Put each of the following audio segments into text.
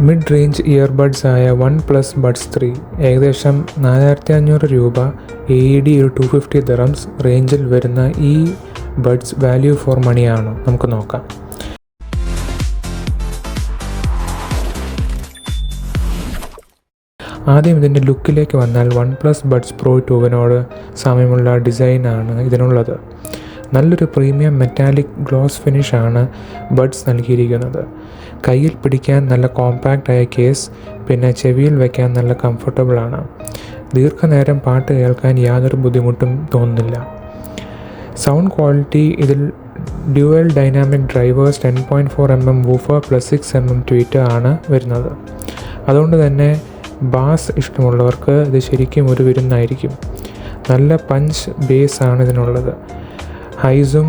Mid range earbuds ആയ OnePlus Buds 3 ഏകദേശം 4500 രൂപ AED ഒരു 250 dirhams റേഞ്ചിൽ വരുന്ന ഈ ബഡ്സ് വാല്യൂ ഫോർ മണിയാണോ? നമുക്ക് നോക്കാം. ആദ്യം ഇതിൻ്റെ ലുക്കിലേക്ക് വന്നാൽ OnePlus Buds Pro 2 സാമ്യമുള്ള ഡിസൈനാണ് ഇതിനുള്ളത്. നല്ലൊരു പ്രീമിയം മെറ്റാലിക് ഗ്ലോസ് ഫിനിഷാണ് ബഡ്സ് നൽകിയിരിക്കുന്നത്. കയ്യിൽ പിടിക്കാൻ നല്ല കോമ്പാക്റ്റായ കേസ്, പിന്നെ ചെവിയിൽ വയ്ക്കാൻ നല്ല കംഫർട്ടബിളാണ്. ദീർഘനേരം പാട്ട് കേൾക്കാൻ യാതൊരു ബുദ്ധിമുട്ടും തോന്നുന്നില്ല. സൗണ്ട് ക്വാളിറ്റി ഇതിൽ dual dynamic drivers 10.4mm woofer plus 6mm twitter ആണ് വരുന്നത്. അതുകൊണ്ട് തന്നെ ബാസ് ഇഷ്ടമുള്ളവർക്ക് ഇത് ശരിക്കും ഒരു വിരുന്നായിരിക്കും. നല്ല പഞ്ച് ബേസ് ആണ് ഇതിനുള്ളത്. ഹൈസും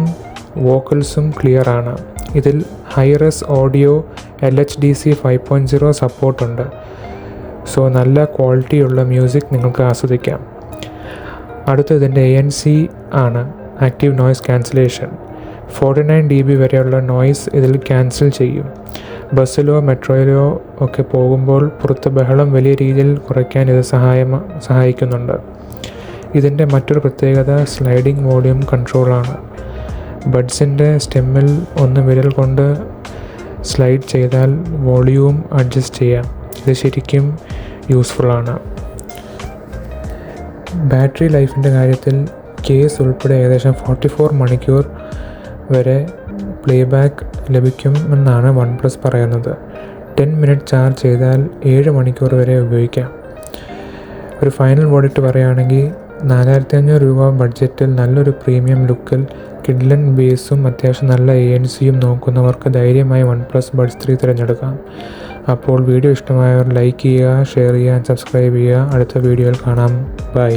വോക്കൽസും ക്ലിയർ ആണ്. ഇതിൽ ഹൈറസ് ഓഡിയോ LHDC 5.0 സപ്പോർട്ടുണ്ട്. സോ നല്ല ക്വാളിറ്റിയുള്ള മ്യൂസിക് നിങ്ങൾക്ക് ആസ്വദിക്കാം. അടുത്ത ഇതിൻ്റെ ANC ആണ്, ആക്റ്റീവ് നോയ്സ് ക്യാൻസലേഷൻ. 49 dB വരെയുള്ള നോയ്സ് ഇതിൽ ക്യാൻസൽ ചെയ്യും. ബസ്സിലോ മെട്രോയിലോ ഒക്കെ പോകുമ്പോൾ പുറത്ത് ബഹളം വലിയ രീതിയിൽ കുറയ്ക്കാൻ ഇത് സഹായിക്കുന്നുണ്ട്. ഇതിൻ്റെ മറ്റൊരു പ്രത്യേകത സ്ലൈഡിംഗ് വോളിയം കൺട്രോളാണ്. ബഡ്സിൻ്റെ സ്റ്റെമ്മിൽ ഒന്ന് വിരൽ കൊണ്ട് സ്ലൈഡ് ചെയ്താൽ വോളിയൂം അഡ്ജസ്റ്റ് ചെയ്യാം. ഇത് ശരിക്കും യൂസ്ഫുള്ളാണ്. ബാറ്ററി ലൈഫിൻ്റെ കാര്യത്തിൽ കേസ് ഉൾപ്പെടെ ഏകദേശം 44 മണിക്കൂർ വരെ പ്ലേബാക്ക് ലഭിക്കുമെന്നാണ് OnePlus പറയുന്നത്. 10 മിനിറ്റ് ചാർജ് ചെയ്താൽ 7 മണിക്കൂർ വരെ ഉപയോഗിക്കാം. ഒരു ഫൈനൽ വേർഡിക്റ്റ് പറയുകയാണെങ്കിൽ 4500 രൂപ ബഡ്ജറ്റിൽ നല്ലൊരു പ്രീമിയം ലുക്കിൽ കിഡ്ലൻ ബേസും അത്യാവശ്യം നല്ല ANCയും നോക്കുന്നവർക്ക് ധൈര്യമായി OnePlus Buds 3 തിരഞ്ഞെടുക്കാം. അപ്പോൾ വീഡിയോ ഇഷ്ടമായവർ ലൈക്ക് ചെയ്യുക, ഷെയർ ചെയ്യുക, സബ്സ്ക്രൈബ് ചെയ്യുക. അടുത്ത വീഡിയോയിൽ കാണാം. ബൈ.